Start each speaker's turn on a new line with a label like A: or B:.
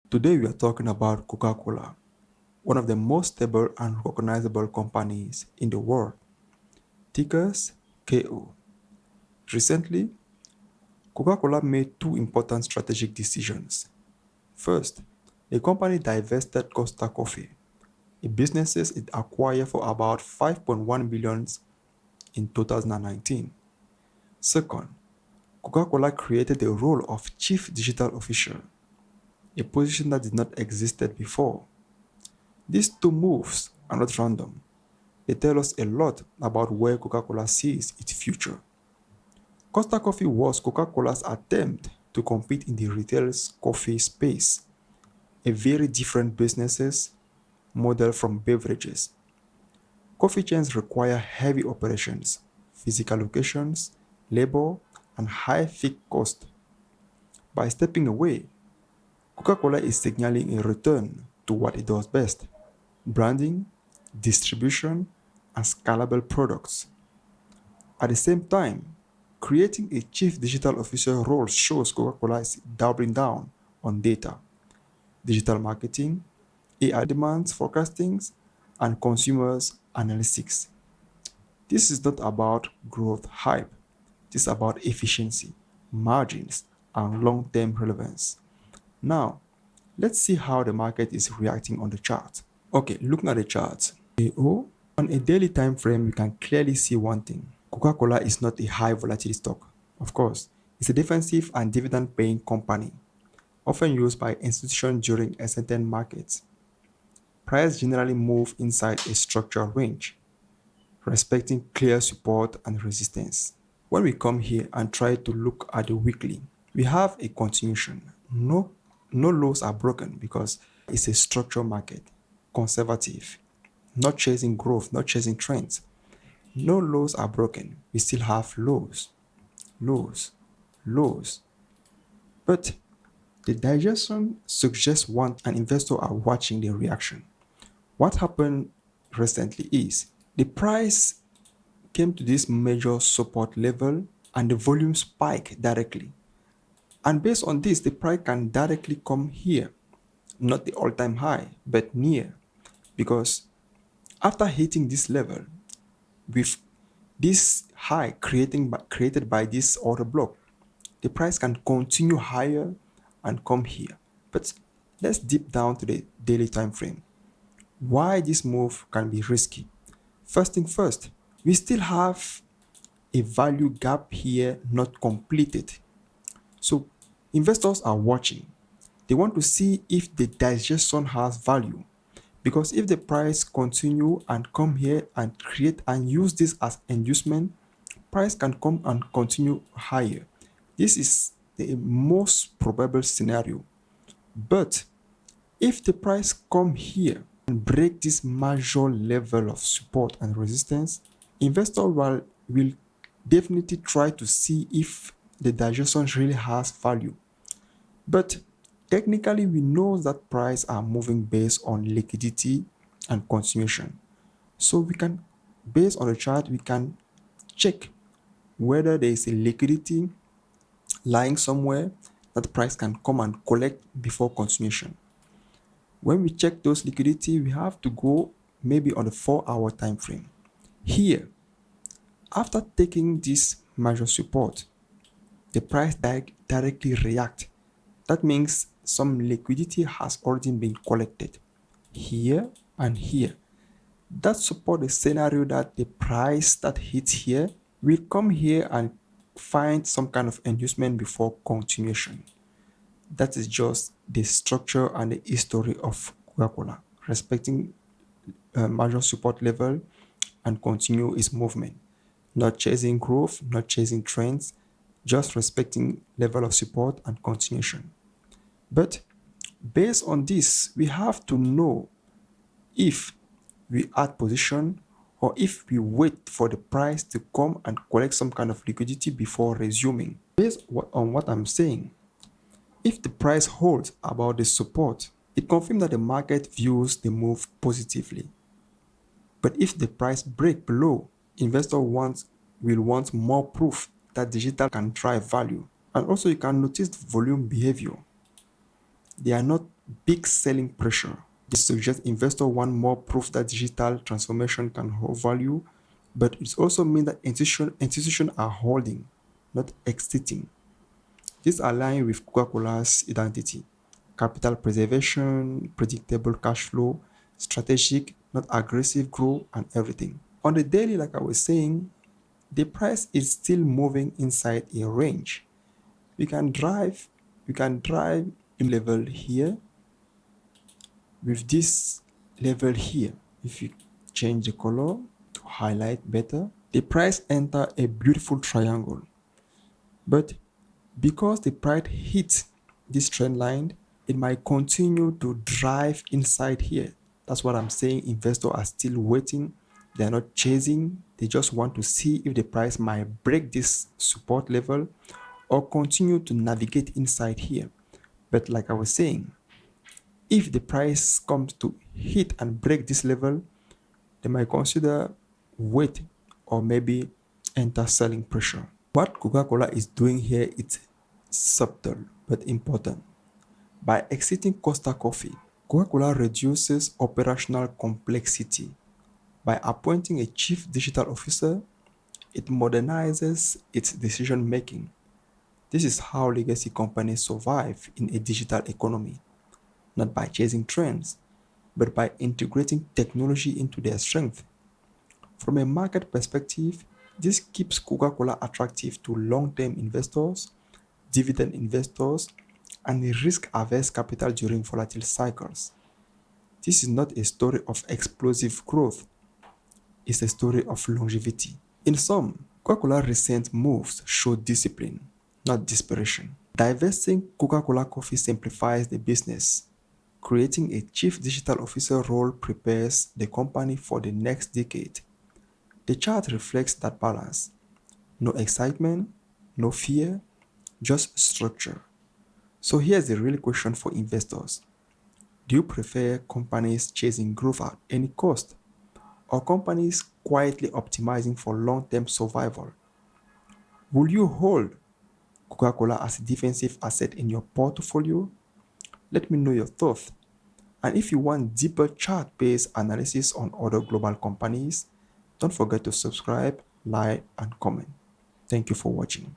A: Today we are talking about Coca-Cola, one of the most stable and recognizable companies in the world. Tickers KO. Recently, Coca-Cola made two important strategic decisions. First, the company divested Costa Coffee, a business it acquired for about 5.1 billion in 2019. Second, Coca-Cola created the role of Chief Digital Officer, a position that did not exist before. These two moves are not random. They tell us a lot about where Coca-Cola sees its future. Costa Coffee was Coca-Cola's attempt to compete in the retail coffee space, a very different business model from beverages. Coffee chains require heavy operations, physical locations, labor, and high fixed cost. By stepping away, Coca-Cola is signaling a return to what it does best: branding, distribution, and scalable products. At the same time, creating a chief digital officer role shows Coca-Cola is doubling down on data, digital marketing, AI demands forecasting, and consumers analytics. This is not about growth hype. This is about efficiency, margins, and long-term relevance. Now, let's see how the market is reacting on the chart. Okay, looking at the chart, AO, on a daily time frame, we can clearly see one thing. Coca-Cola is not a high volatility stock. Of course, it's a defensive and dividend paying company, often used by institutions during uncertain markets. Price generally move inside a structural range, respecting clear support and resistance. When we come here and try to look at the weekly, we have a continuation. No lows are broken because it's a structural market, conservative, not chasing growth, not chasing trends. No lows are broken. We still have lows, lows, lows. But the digestion suggests one and investors are watching the reaction. What happened recently is the price came to this major support level and the volume spiked directly. And based on this, the price can directly come here, not the all-time high, but near. Because after hitting this level, with this high created by this order block, the price can continue higher and come here. But let's deep down to the daily time frame. Why this move can be risky? First thing first, we still have a value gap here not completed. So investors are watching. They want to see if the digestion has value. Because if the price continue and come here and create and use this as inducement, price can come and continue higher. This is the most probable scenario. But if the price come here and break this major level of support and resistance, investor will definitely try to see if the digestion really has value. But technically, we know that price are moving based on liquidity and continuation. So we can, based on the chart, we can check whether there is a liquidity lying somewhere that price can come and collect before continuation. When we check those liquidity, we have to go maybe on the 4-hour time frame. Here, after taking this major support, the price directly react. That means some liquidity has already been collected here and here. That support the scenario that the price that hits here will come here and find some kind of inducement before continuation. That is just the structure and the history of Coca-Cola, respecting major support level and continue its movement, not chasing growth, not chasing trends, just respecting level of support and continuation. But based on this, we have to know if we add position or if we wait for the price to come and collect some kind of liquidity before resuming. Based on what I'm saying, if the price holds about the support, it confirms that the market views the move positively. But if the price break below, investor will want more proof that digital can drive value. And also you can notice volume behavior. They are not big selling pressure. This suggests investors want more proof that digital transformation can hold value, but it also means that institutions are holding, not exiting. This aligns with Coca-Cola's identity: capital preservation, predictable cash flow, strategic, not aggressive growth, and everything. On the daily, like I was saying, the price is still moving inside a range. We can drive, we can drive in level here with this level here. If you change the color to highlight better, the price enter a beautiful triangle. But because the price hits this trend line, it might continue to drive inside here. That's what I'm saying. Investors are still waiting. They're not chasing. They just want to see if the price might break this support level or continue to navigate inside here. But like I was saying, if the price comes to hit and break this level, they might consider wait or maybe enter selling pressure. What Coca-Cola is doing here is subtle but important. By exiting Costa Coffee, Coca-Cola reduces operational complexity. By appointing a chief digital officer, it modernizes its decision making. This is how legacy companies survive in a digital economy, not by chasing trends, but by integrating technology into their strength. From a market perspective, this keeps Coca-Cola attractive to long-term investors, dividend investors, and risk-averse capital during volatile cycles. This is not a story of explosive growth, it's a story of longevity. In sum, Coca-Cola recent moves show discipline, not desperation. Divesting Coca-Cola Coffee simplifies the business. Creating a chief digital officer role prepares the company for the next decade. The chart reflects that balance. No excitement, no fear, just structure. So here's the real question for investors. Do you prefer companies chasing growth at any cost or companies quietly optimizing for long-term survival? Will you hold Coca-Cola as a defensive asset in your portfolio? Let me know your thoughts. And if you want deeper chart-based analysis on other global companies, don't forget to subscribe, like, and comment. Thank you for watching.